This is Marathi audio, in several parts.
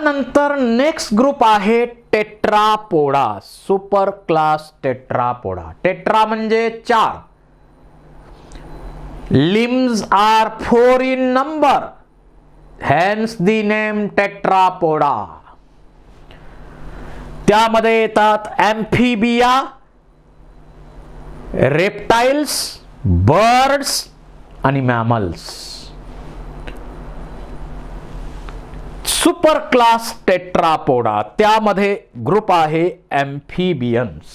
त्यानंतर नेक्स्ट ग्रुप आहे Tetrapoda, super class Tetrapoda. Tetra म्हणजे 4, limbs are 4 in number, hence the name Tetrapoda. त्यामध्ये येतात ॲम्फिबिया, रेप्टाइल्स, बर्ड्स आणि मॅमल्स. सुपर क्लास टेट्रापोडा, त्यामध्ये ग्रुप आहे ॲम्फिबियन्स.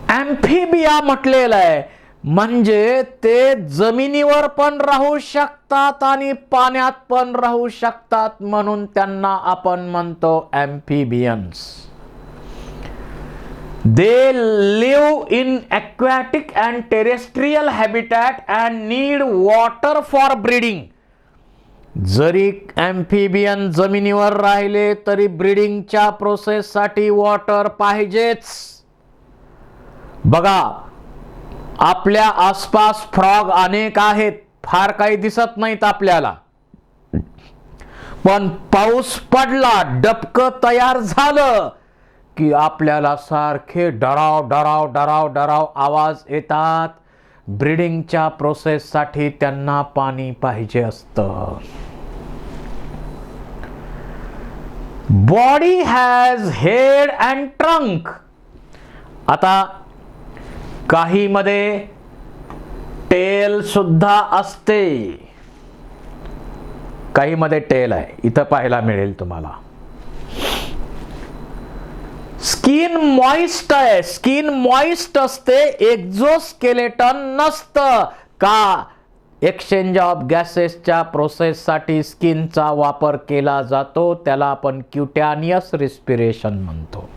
ॲम्फिबिया म्हटलेलं आहे म्हणजे ते जमिनीवर पण राहू शकतात आणि पाण्यात पण राहू शकतात, म्हणून त्यांना आपण म्हणतो amphibians. They live in aquatic and terrestrial habitat and need water for breeding. जरी ॲम्फिबियन जमिनीवर राहिले तरी ब्रीडिंगच्या प्रोसेससाठी वॉटर पाहिजेच. बघा, आपल्या आसपास फ्रॉग अनेक आहेत, फार काही दिसत नाहीत आपल्याला, पण पाऊस पडला, डबकं तयार झालं की आपल्याला सारखे डराव डराव डराव डराव आवाज येतात. ब्रीडिंगच्या प्रोसेससाठी त्यांना पाणी पाहिजे असतं. Body has head and trunk. आता काही मध्ये टेल सुद्धा असते, काही मध्ये टेल आहे, इथं पाहायला मिळेल तुम्हाला. स्किन मॉइस्ट आहे, स्किन मॉइस्ट असते, एक्झोस्केलेटन नसतं. का? एक्सचेंज ऑफ गॅसेसच्या प्रोसेससाठी स्किनचा वापर केला जातो, त्याला आपण क्युटॅनियस रिस्पिरेशन म्हणतो.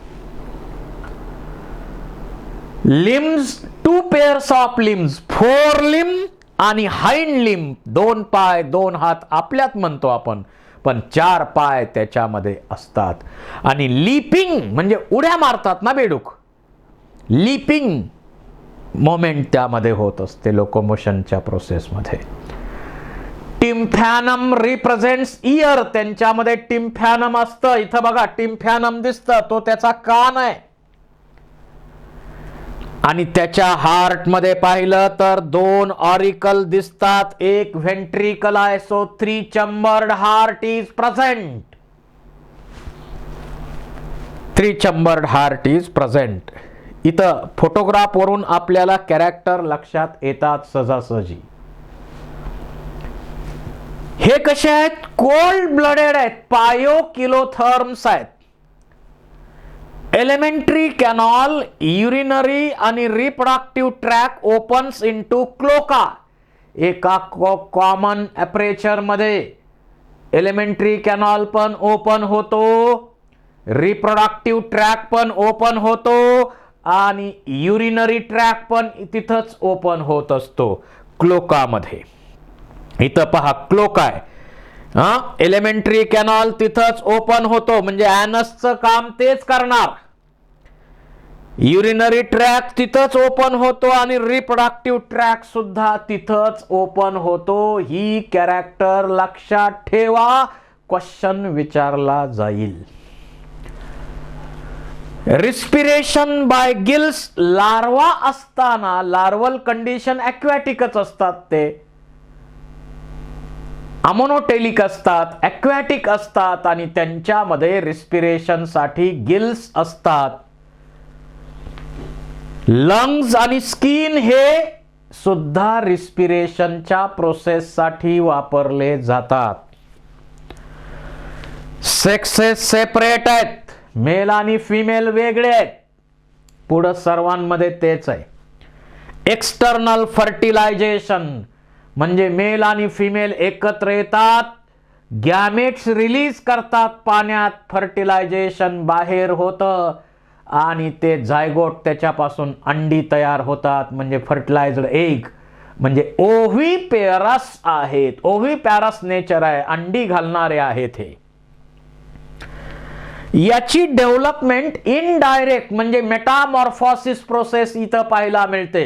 लिम्स, 2 पेअर्स ऑफ लिम्स, 4 लिम आणि हाइंड लिम, 2 पाय 2 हात आपल्यात म्हणतो आपण, पण 4 पाय त्याच्यामध्ये असतात. आणि लीपिंग म्हणजे उड्या मारतात ना बेडूक, लीपिंग मोमेंट त्यामध्ये होत असते लोकोमोशनच्या प्रोसेसमध्ये. टिम्फॅनम रिप्रेझेंट्स इयर, त्यांच्यामध्ये टिम्फॅनम असतं. इथं बघा टिम्फॅनम दिसतं, तो त्याचा कान आहे. आणि त्याच्या हार्ट मध्ये पाहिलं तर 2 ऑरिकल दिसतात, एक व्हेंट्रिकल आहे. So 3 chambered heart is present. 3 chambered heart is present. इथं फोटोग्राफ वरून आपल्याला कॅरेक्टर लक्षात येतात सहजासहजी. हे कसे आहेत? कोल्ड ब्लडेड आहेत, पायोकिलोथर्म्स आहेत. एलिमेंटरी कॅनॉल, युरिनरी आणि reproductive track opens into cloaca. एका कॉमन अपर्चर मध्ये एलिमेंटरी कॅनॉल पण ओपन होतो, रिप्रोडक्टिव्ह ट्रॅक पण ओपन होतो आणि युरिनरी ट्रॅक पण तिथंच ओपन होत असतो क्लोकामध्ये. इथं पहा क्लोका आहे, एलिमेंटरी कॅनॉल तिथंच ओपन होतो, म्हणजे ॲनसचं काम तेच करणार. युरिनरी ट्रॅक तिथंच ओपन होतो आणि रिप्रोडक्टिव्ह ट्रॅक सुद्धा तिथंच ओपन होतो. ही कॅरेक्टर लक्षात ठेवा, क्वेश्चन विचारला जाईल. रिस्पिरेशन बाय गिल्स, लार्वा असताना लार्वल कंडिशन ॲक्वॅटिकच असतात, ते अमोनोटेलिक असतात, ॲक्वॅटिक असतात आणि त्यांच्यामध्ये रिस्पिरेशन साठी गिल्स असतात. लंग्स आणि स्किन हे सुद्धा रिस्पिरेशनच्या प्रोसेस साठी वापरले जातात. सेक्सेस सेपरेट आहेत, मेल आणि फिमेल वेगळे आहेत, पुढं सर्वांमध्ये तेच आहे. एक्सटर्नल फर्टिलायझेशन म्हणजे मेल आणि फिमेल एकत्र येतात, गॅमेट्स रिलीज करतात पाण्यात, फर्टिलायझेशन बाहेर होतं आणि ते झायगोट, त्याच्यापासून अंडी तयार होतात, म्हणजे फर्टिलायझड एग. म्हणजे ओव्हिपेरस आहेत, ओव्हिपॅरस नेचर आहे, अंडी घालणारे आहेत हे. याची डेव्हलपमेंट इनडायरेक्ट म्हणजे मेटामॉर्फोसिस प्रोसेस इथं पाहायला मिळते.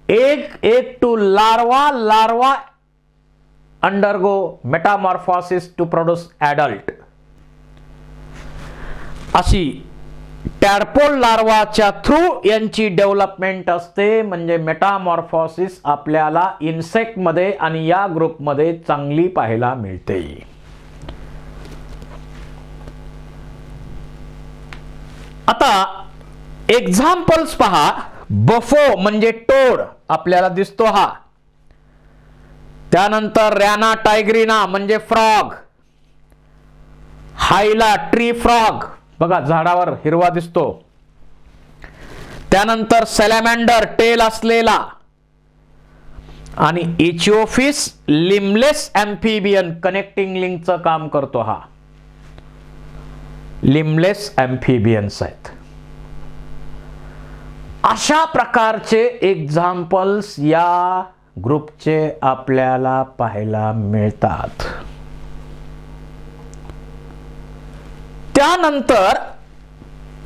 Egg to larva, larva undergo metamorphosis to produce adult. अशी टॅडपोल लार्वाच्या थ्रू यांची डेव्हलपमेंट असते. म्हणजे मेटामॉर्फोसिस आपल्याला इन्सेक्ट मध्ये आणि या ग्रुपमध्ये चांगली पाहायला मिळते. आता एक्झाम्पल्स पहा. बफो म्हणजे टोड आपल्याला दिसतो हा. त्यानंतर रॅना टायग्रिना म्हणजे फ्रॉग. हायला ट्री फ्रॉग बघा झाडावर हिरवा दिसतो. त्यानंतर सॅलॅमँडर टेल असलेला. आणि इचिओफिस लिमलेस अँफिबियन कनेक्टिंग लिंकचं काम करतो हा. लिमलेस अँफिबियन्स आहेत. अशा प्रकारचे एक्झाम्पल्स या ग्रुपचे आपल्याला पाहायला मिळतात. त्यानंतर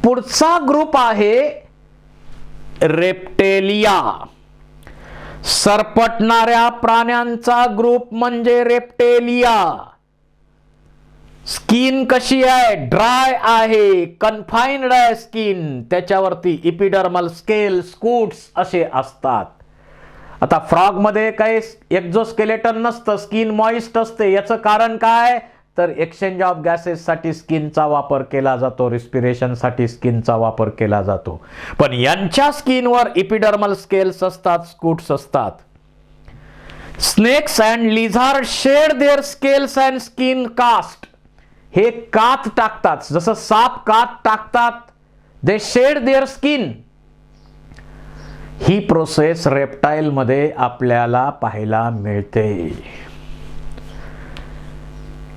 पुढचा ग्रुप आहे रेप्टेलिया. सरपटणाऱ्या प्राण्यांचा ग्रुप म्हणजे रेप्टेलिया. स्किन कशी आहे? ड्राय आहे, कन्फाइन्ड आहे स्किन. त्याच्यावरती इपिडर्मल स्केल, स्कूट्स असे असतात. आता फ्रॉग मध्ये काही एक्झोस्केलेटन नसतं, स्किन मॉइस्ट असते. याचं कारण काय? तर एक्सचेंज ऑफ गॅसेस साठी स्किनचा वापर केला जातो, रिस्पिरेशन साठी स्किनचा वापर केला जातो. पण यांच्या स्किनवर इपिडर्मल स्केल्स असतात, स्कूट्स असतात. Snakes and lizard shed their scales and skin cast. हे कात टाकतात, जसं साप कात टाकतात. They shed their skin. ही प्रोसेस रेप्टाइल मध्ये आपल्याला पाहायला मिळते.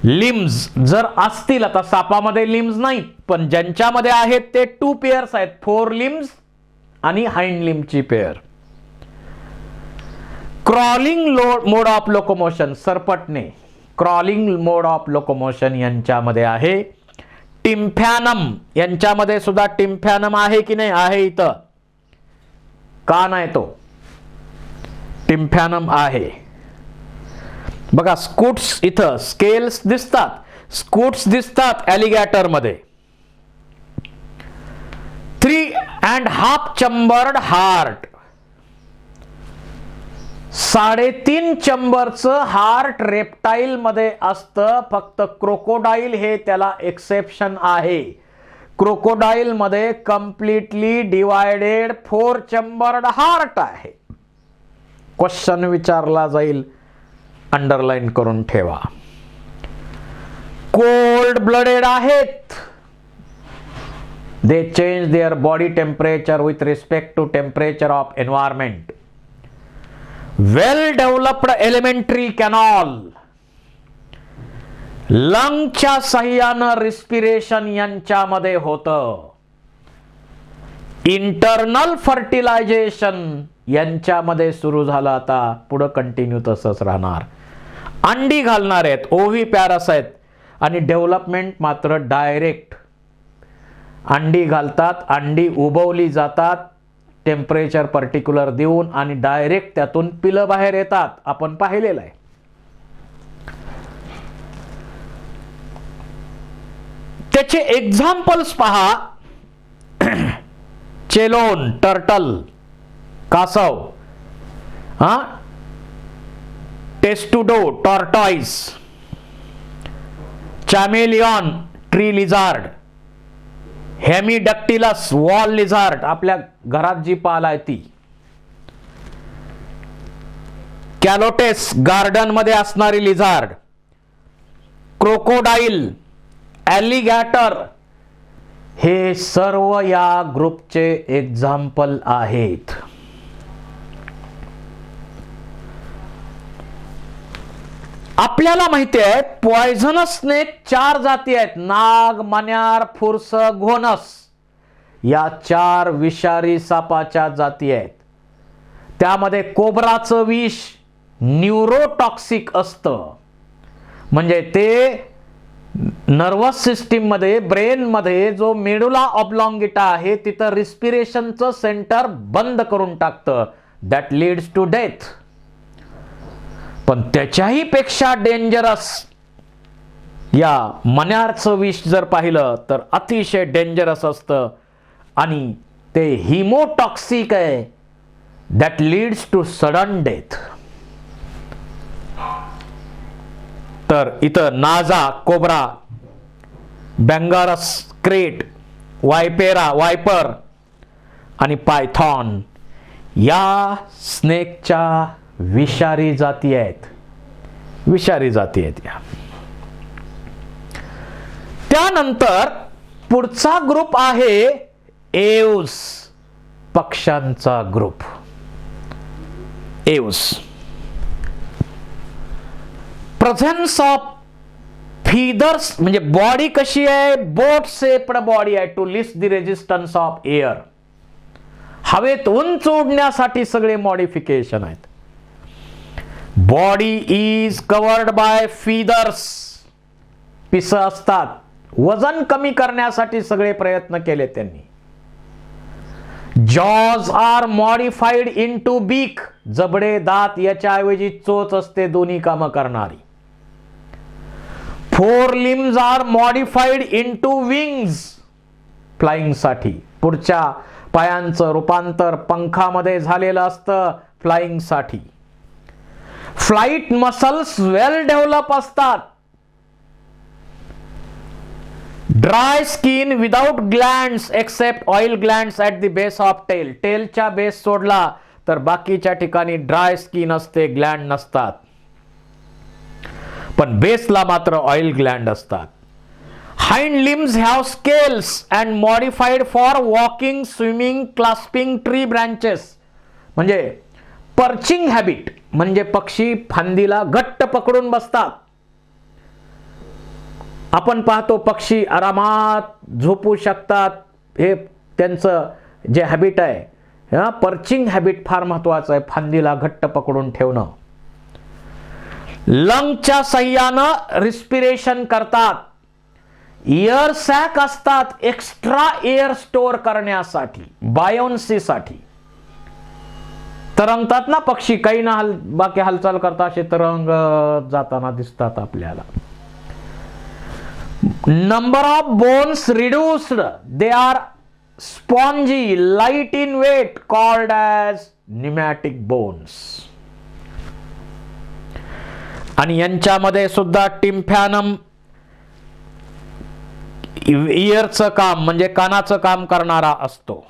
लिम्स जर असतील, आता सापामध्ये लिम्स नाहीत, पण ज्यांच्यामध्ये आहेत ते 2 पेअर्स आहेत, 4 लिम्स आणि हाइंड लिम्सची pair. Crawling mode of locomotion, सरपटणे, क्रॉलिंग मोड ऑफ लोकोमोशन यांच्यामध्ये आहे. टिम्फॅनम यांच्यामध्ये सुद्धा टिम्फॅनम आहे की नाही? आहे. इथं का नाही? तो टिम्फॅनम आहे बघा. स्कूट्स इथं स्केल्स दिसतात, स्कूट्स दिसतात ॲलिगॅटर मध्ये. 3.5 चंबर्ड हार्ट, 3.5 चंबरचं हार्ट रेप्टाइल मध्ये असतं. फक्त क्रोकोडाईल हे त्याला एक्सेप्शन आहे. क्रोकोडाईल मध्ये कम्प्लिटली डिवायडेड 4 चंबर्ड हार्ट आहे. क्वेश्चन विचारला जाईल, अंडरलाइन करून ठेवा. कोल्ड ब्लडेड आहेत. They change their body temperature with respect to temperature of environment. Well developed alimentary canal. लंगच्या साह्यानं रिस्पिरेशन यांच्यामध्ये होतं. इंटरनल फर्टिलायझेशन यांच्यामध्ये सुरू झालं. आता पुढे कंटिन्यू तसंच राहणार. अंडी घालणार आहेत, ओव्ही पॅरासाइट. आणि डेव्हलपमेंट मात्र डायरेक्ट. अंडी घालतात, अंडी उबवली जातात टेम्परेचर पर्टिक्युलर देऊन आणि डायरेक्ट त्यातून पिलं बाहेर येतात. आपण पाहिलेलं आहे. त्याचे एक्झाम्पल्स पहा. चेलोन टर्टल, कासव, Testudo tortoise, Chamaeleon tree lizard, Hemidactylus wall lizard आपल्या घरात जी पाल आहे ती, कॅलोटेस गार्डन मध्ये असणारी लिझार्ड, क्रोकोडाईल, ॲलिगॅटर, हे सर्व या ग्रुपचे एक्झाम्पल आहेत. आपल्याला माहिती आहे पॉयझनस स्नेक 4 जाती आहेत. नाग, मण्यार, फुरस, घोनस या 4 विषारी सापाच्या जाती आहेत. त्यामध्ये कोब्राचं विष न्यूरोटॉक्सिक असतं. म्हणजे ते नर्वस सिस्टीम मध्ये, ब्रेन मध्ये जो मेडुला ऑब्लॉंगिटा आहे तिथं रिस्पिरेशनचं सेंटर बंद करून टाकतं. That leads to death. पण त्याच्याही पेक्षा डेंजरस या मण्याचं विष जर पाहिलं तर अतिशय डेंजरस असतं आणि ते हिमोटॉक्सिक आहे, that leads to sudden death. तर इथं Naja, cobra, Bungarus krait, viper आणि पायथॉन या स्नेकच्या विषारी जाती आहेत. विषारी जाती आहेत या. त्यानंतर पुढचा ग्रुप आहे एव्स, पक्ष्यांचा group. Aves, presence of feathers, म्हणजे बॉडी कशी आहे, बोट शेप्ड बॉडी आहे to lessen the resistance of air. हवेत उंच उडण्यासाठी सगळे मॉडिफिकेशन आहेत. Body is covered by feathers, पिस असतात. वजन कमी करण्यासाठी सगळे प्रयत्न केले त्यांनी. जॉज आर मॉडिफाईड इनटू बीक, जबडे दात, याच्याऐवजी चोच असते दोन्ही कामं करणारी. Four limbs are modified into wings, flying साठी. पुढच्या पायांचं रूपांतर पंखामध्ये झालेलं असतं फ्लाइंग साठी. फ्लाइट मसल्स वेल डेव्हलप असतात. Dry skin without glands except oil glands at the base of tail. टेलच्या बेस सोडला तर बाकीच्या ठिकाणी ड्राय स्किन असते, ग्लँड नसतात. पण बेसला मात्र ऑइल ग्लँड असतात. Hind limbs have scales and modified for walking, swimming, clasping tree branches. म्हणजे पर्चिंग हॅबिट, म्हणजे पक्षी फांदीला घट्ट पकडून बसतात. आपण पाहतो पक्षी आरामात झोपू शकतात. हे त्यांचं जे हॅबिट आहे, पर्चिंग हॅबिट फार महत्वाचं आहे, फांदीला घट्ट पकडून ठेवणं. लंगच्या सहाय्यानं रिस्पिरेशन करतात. एअर सॅक असतात एक्स्ट्रा एअर स्टोअर करण्यासाठी, बायोन्सीसाठी. तरंगतात ना पक्षी, काही ना बाकी हालचाल करतात, असे तरंग जाताना दिसतात आपल्याला. Number of bones reduced, they are spongy, light in weight, called as pneumatic bones. आणि यांच्यामध्ये सुद्धा टिम्फॅनम इयरचं काम, म्हणजे कानाचं काम करणारा असतो.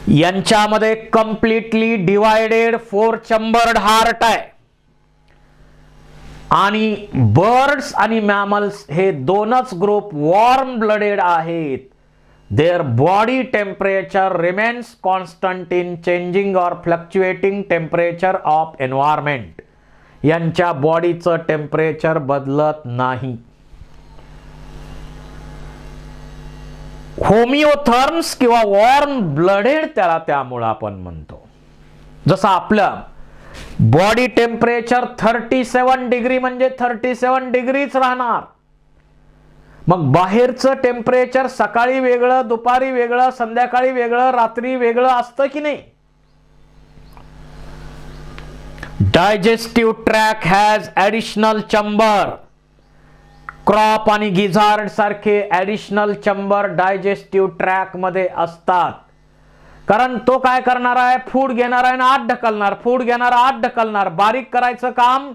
यांच्यामध्ये कम्प्लिटली डिवायडेड 4 चेंबर्ड हार्ट आहे. आणि बर्ड्स आणि मॅमल्स हे दोनच ग्रुप वॉर्म ब्लडेड आहेत. There body temperature remains constant in changing or fluctuating temperature of environment. यांच्या बॉडीचं टेम्परेचर बदलत नाही. होमिओथर्म्स किंवा वॉर्म ब्लडेड त्याला त्यामुळे आपण म्हणतो. जसं आपलं बॉडी टेम्परेचर 37 डिग्री म्हणजे 37 डिग्रीच राहणार. मग बाहेरचं टेम्परेचर सकाळी वेगळं, दुपारी वेगळं, संध्याकाळी वेगळं, रात्री वेगळं असतं की नाही. Digestive track has additional chamber. Crop आणि गिझार्ड सारखे ॲडिशनल चंबर डायजेस्टिव्ह ट्रॅक मध्ये असतात. कारण तो काय करणार आहे, फूड घेणार आहे ना आत ढकलणार, फूड घेणार आत ढकलणार. बारीक करायचं काम,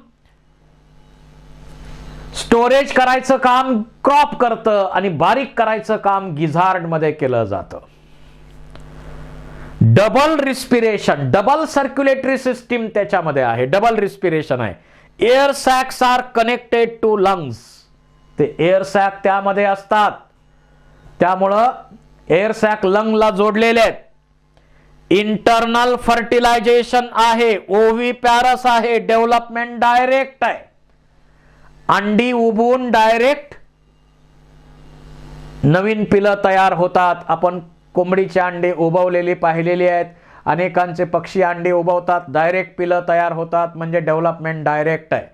स्टोरेज करायचं काम क्रॉप करतं आणि बारीक करायचं काम गिझार्ड मध्ये केलं जातं. Double respiration, double circulatory system त्याच्यामध्ये आहे, डबल रिस्पिरेशन आहे. Air sacs are connected to lungs. ते एअर सॅक त्यामध्ये असतात, त्यामुळं एअर सॅक लंगला जोडलेले आहेत. इंटरनल फर्टिलायझेशन आहे, ओव्हीपॅरस आहे, डेव्हलपमेंट डायरेक्ट आहे. अंडी उबवून डायरेक्ट नवीन पिलं तयार होतात. आपण कोंबडीचे अंडे उबवलेली पाहिलेली आहेत. अनेकांचे पक्षी अंडे उबवतात, डायरेक्ट पिलं तयार होतात, म्हणजे डेव्हलपमेंट डायरेक्ट आहे.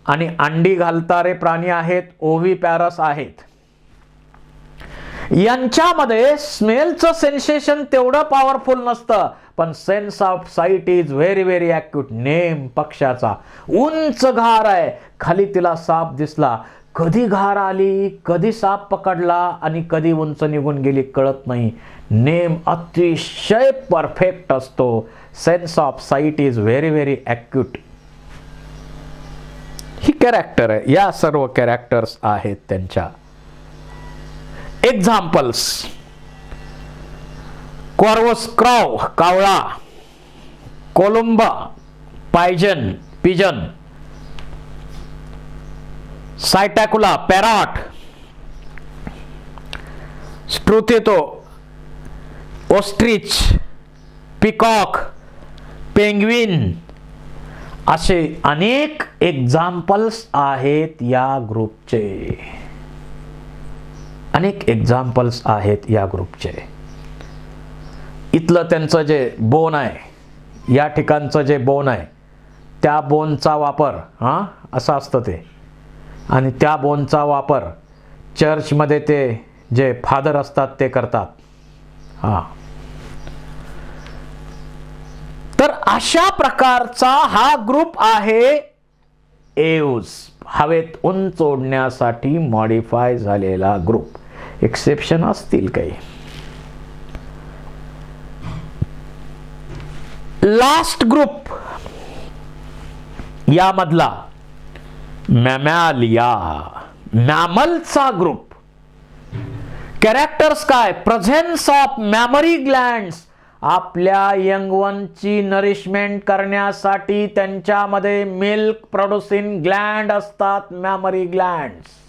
आणि अंडी घालणारे प्राणी आहेत, ओव्हीपॅरस आहेत. यांच्यामध्ये स्मेलचं सेन्सेशन तेवढं पॉवरफुल नसतं, पण sense of site is very very acute. Name पक्षाचा उंच घार आहे, खाली तिला साप दिसला, कधी घार आली, कधी साप पकडला आणि कधी उंच निघून गेली कळत नाही. नेम अतिशय परफेक्ट असतो. Sense of site is very very acute. He character आहे. या सर्व कॅरेक्टर्स आहेत त्यांच्या. एक्झाम्पल्स: कॉर्वस क्राव कावळा, Columba pigeon pigeon, Psittacula parrot, Struthio ostrich, peacock, penguin. असे अनेक एक्झाम्पल्स आहेत या ग्रुपचे. अनेक एक्झाम्पल्स आहेत या ग्रुपचे. इथलं त्यांचं जे बोन आहे, या ठिकाणचं जे बोन आहे, त्या बोनचा वापर असं असतं ते, आणि त्या बोनचा वापर चर्चमध्ये ते जे फादर असतात ते करतात. तर अशा प्रकारचा हा ग्रुप आहे एव्स, हवेत उंच ओढण्यासाठी मॉडिफाय झालेला ग्रुप. एक्सेप्शन असतील काही. लास्ट ग्रुप यामधला मॅमॅलिया, मॅमलचा ग्रुप. कॅरेक्टर्स काय? Presence of mammary glands. आपल्या यंगवनची नरिशमेंट करण्यासाठी त्यांच्यामध्ये मिल्क प्रोड्युसिंग ग्लँड असतात, mammary glands.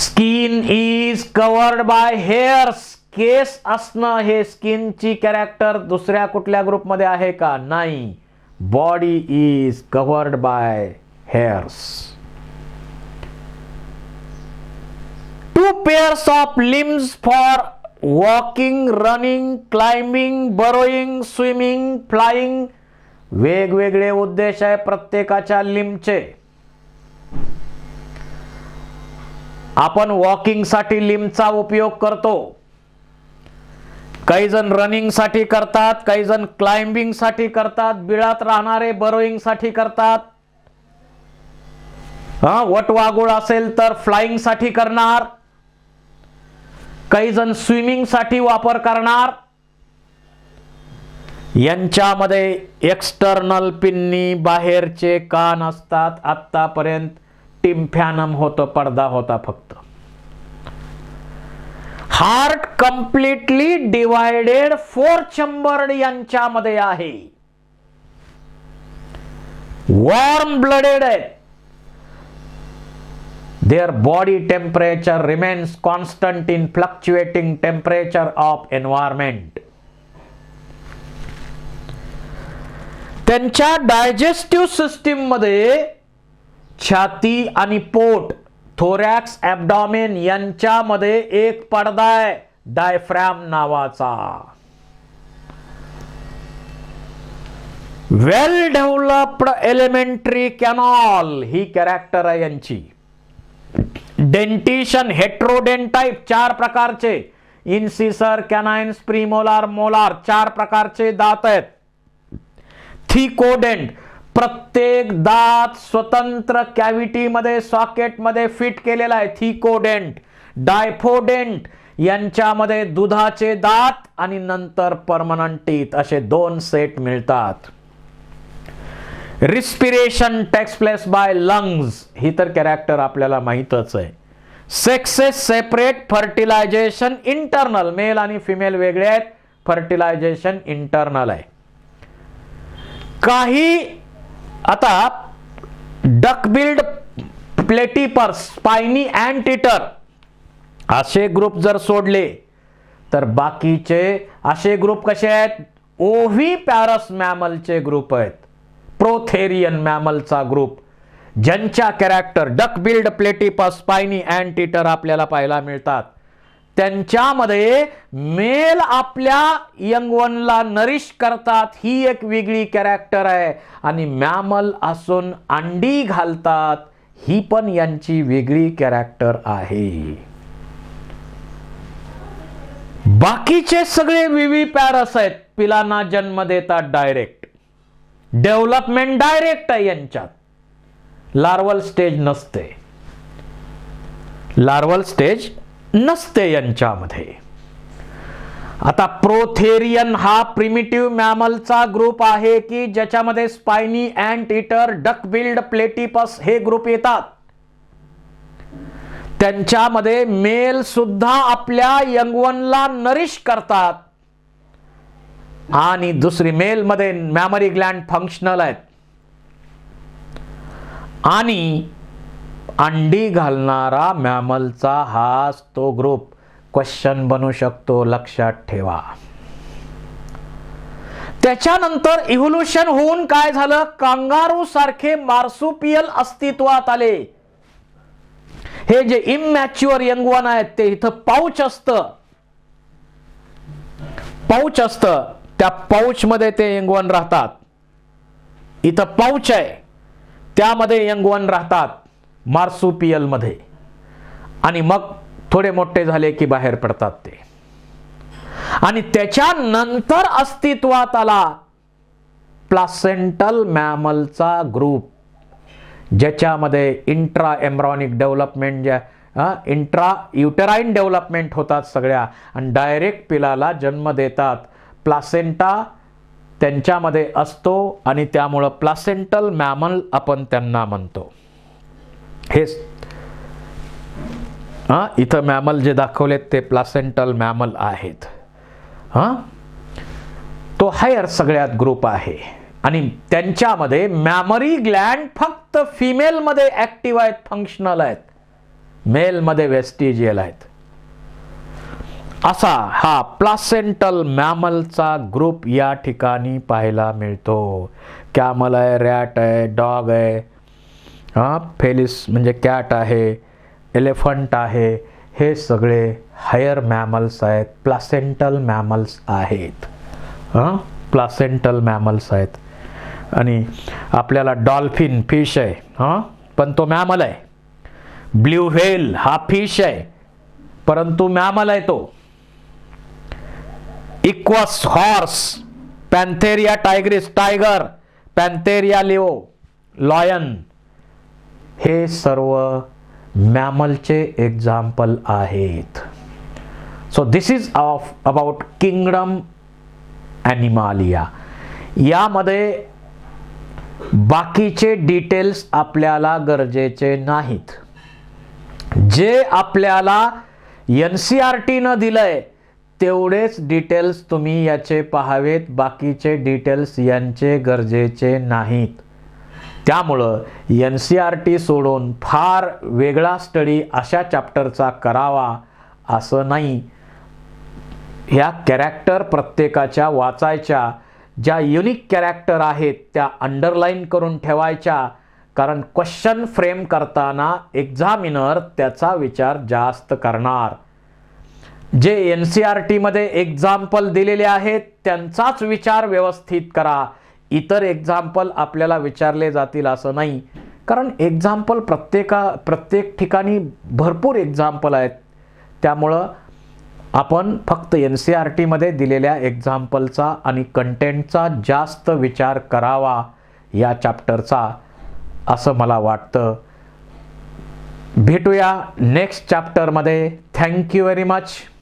Skin is covered by hairs. केस असणं हे स्किनची कॅरेक्टर दुसऱ्या कुठल्या ग्रुपमध्ये आहे का? नाही. Body is covered by hairs. 2 pairs of limbs for walking, running, climbing, burrowing, swimming, flying. वेगवेगळे उद्देश आहे प्रत्येकाच्या लिंबचे. आपण वॉकिंग साठी लिंबचा उपयोग करतो. काही जण रनिंग साठी करतात, काही जण क्लाइम्बिंग साठी करतात, बिळात राहणारे बरोईंग साठी करतात. वटवाघूळ असेल तर फ्लाइंग साठी करणार, काही जण स्विमिंग साठी वापर करणार. यांच्यामध्ये एक्सटर्नल पिन्नी, बाहेरचे कान असतात. आतापर्यंत टिम्फॅनम होतं, पडदा होता फक्त. हार्ट कम्प्लिटली डिवायडेड 4 चेंबर्ड यांच्यामध्ये आहे. वॉर्म ब्लडेड आहे. Their body temperature remains constant in fluctuating temperature of environment. त्यांच्या डायजेस्टिव्ह सिस्टीम मध्ये छाती आणि पोट, थोरॅक्स, ॲब्डॉमेन यांच्यामध्ये एक पडदा आहे, डायफ्रॅम नावाचा. वेल डेव्हलप्ड एलिमेंटरी कॅनॉल ही कॅरेक्टर आहे यांची. डेंटिशन हेट्रोडेंटाइप 4 प्रकारचे, इन्सिसर, कॅनाइन्स, प्रीमोलार, मोलार 4 प्रकारचे दात आहेत. थिकोडेंट, प्रत्येक दात स्वतंत्र कॅव्हिटी मध्ये, सॉकेट मध्ये फिट केलेला आहे, थिकोडेंट. डायफोडेंट, यांच्यामध्ये दुधाचे दात आणि नंतर परमनंट टीथ असे 2 सेट मिळतात. Respiration takes place by lungs, ही तर कॅरेक्टर आपल्याला माहीतच आहे. Sexes separate, fertilization internal. Male आणि फिमेल वेगळे आहेत, फर्टिलायझेशन इंटरनल आहे. काही आता डकबिल्ड, प्लेटिपर्स, स्पायनी अँटीटर असे ग्रुप जर सोडले तर बाकीचे असे ग्रुप कसे आहेत? ओव्हीपॅरस मॅमलचे ग्रुप आहेत. प्रोथेरियन मॅमलचा ग्रुप, ज्यांच्या कॅरेक्टर डकबिल्ड, प्लेटिपस, स्पायनी अँटीटर आपल्याला पाहायला मिळतात. त्यांच्यामध्ये मेल आपल्या यंगवनला नरिश करतात, ही एक वेगळी कॅरेक्टर आहे. आणि मॅमल असून अंडी घालतात, ही पण यांची वेगळी कॅरेक्टर आहे. बाकीचे सगळे विवी पॅरस आहेत, पिलांना जन्म देतात डायरेक्ट, डेव्हलपमेंट डायरेक्ट आहे यांच्यात, लार्वल स्टेज नसते, लार्वल स्टेज नसते यांच्यामध्ये. आता प्रोथेरियन हा प्रिमिटिव्ह मॅमलचा ग्रुप आहे की ज्याच्यामध्ये spiny, anteater, duck billed, platypus हे ग्रुप येतात. त्यांच्यामध्ये मेल सुद्धा आपल्या यंगवनला नरिश करतात आणि दुसरी मेल मध्ये मॅमरी ग्लँड फंक्शनल आहेत आणि अंडी घालणारा मॅमलचा हाच तो ग्रुप क्वेश्चन बनू शकतो, लक्षात ठेवा. त्याच्यानंतर इव्होल्यूशन होऊन काय झालं, कांगारू सारखे मार्सुपियल अस्तित्वात आले. हे जे इमॅच्युअर यंगवन आहेत ते इथं पाऊच असतं, पाऊच असतं, त्या पाऊच मध्ये ते यंगवन राहतात. इथं पाऊच आहे, त्यामध्ये यंगवन राहतात मार्सुपियल मध्ये आणि मग थोडे मोठे झाले की बाहेर पडतात ते. आणि त्याच्यानंतर अस्तित्वात आला प्लासेंटल मॅमलचा ग्रुप, ज्याच्यामध्ये intra embryonic development, intra uterine development होतात सगळ्या आणि डायरेक्ट पिलाला जन्म देतात. प्लासेंटा त्यांच्यामध्ये असतो आणि त्यामुळं प्लासेंटल मॅमल आपण त्यांना म्हणतो. हे इथं मॅमल जे दाखवलेत ते प्लासेंटल मॅमल आहेत. तो हायर सगळ्यात ग्रुप आहे आणि त्यांच्यामध्ये मॅमरी ग्लँड फक्त फिमेल मध्ये ऍक्टिव्ह आहेत, फंक्शनल आहेत, मेल मध्ये वेस्टिजियल आहेत. असा हा प्लासेंटल मॅमलचा ग्रुप या ठिकाणी पाहायला मिळतो. कॅमल आहे, रॅट आहे, डॉग आहे, फेलिस म्हणजे कॅट आहे, एलिफंट आहे, हे सगळे हायर मॅमल्स आहेत, प्लासेंटल मॅमल्स आहेत. प्लासेंटल मॅमल्स आहेत. आणि आपल्याला डॉल्फिन फिश आहे, पण तो मॅमल आहे. ब्ल्यू व्हेल हा फिश आहे परंतु मॅमल आहे तो. Equus horse, Panthera tigris tiger, Panthera leo lion, हे सर्व मॅमलचे एक्झाम्पल आहेत. So this is of about kingdom Animalia. यामध्ये बाकीचे डिटेल्स आपल्याला गरजेचे नाहीत. जे आपल्याला NCERT न दिलंय तेवढेच डिटेल्स तुम्ही याचे पाहावेत, बाकीचे डिटेल्स यांचे गरजेचे नाहीत. त्यामुळं NCERT सोडून फार वेगळा स्टडी अशा चॅप्टरचा करावा असं नाही. ह्या कॅरेक्टर प्रत्येकाच्या वाचायच्या, ज्या युनिक कॅरेक्टर आहेत त्या अंडरलाईन करून ठेवायच्या, कारण क्वेश्चन फ्रेम करताना एक्झामिनर त्याचा विचार जास्त करणार. जे NCERT मध्ये एक्झाम्पल दिलेले आहेत त्यांचाच विचार व्यवस्थित करा. इतर एक्झाम्पल आपल्याला विचारले जातील असं नाही, कारण एक्झाम्पल प्रत्येक ठिकाणी भरपूर एक्झाम्पल आहेत. त्यामुळं आपण फक्त NCERT मध्ये दिलेल्या एक्झाम्पलचा आणि कंटेंटचा जास्त विचार करावा या चॅप्टरचा, असं मला वाटतं. भेटूया नेक्स्ट चॅप्टरमध्ये. Thank you very much.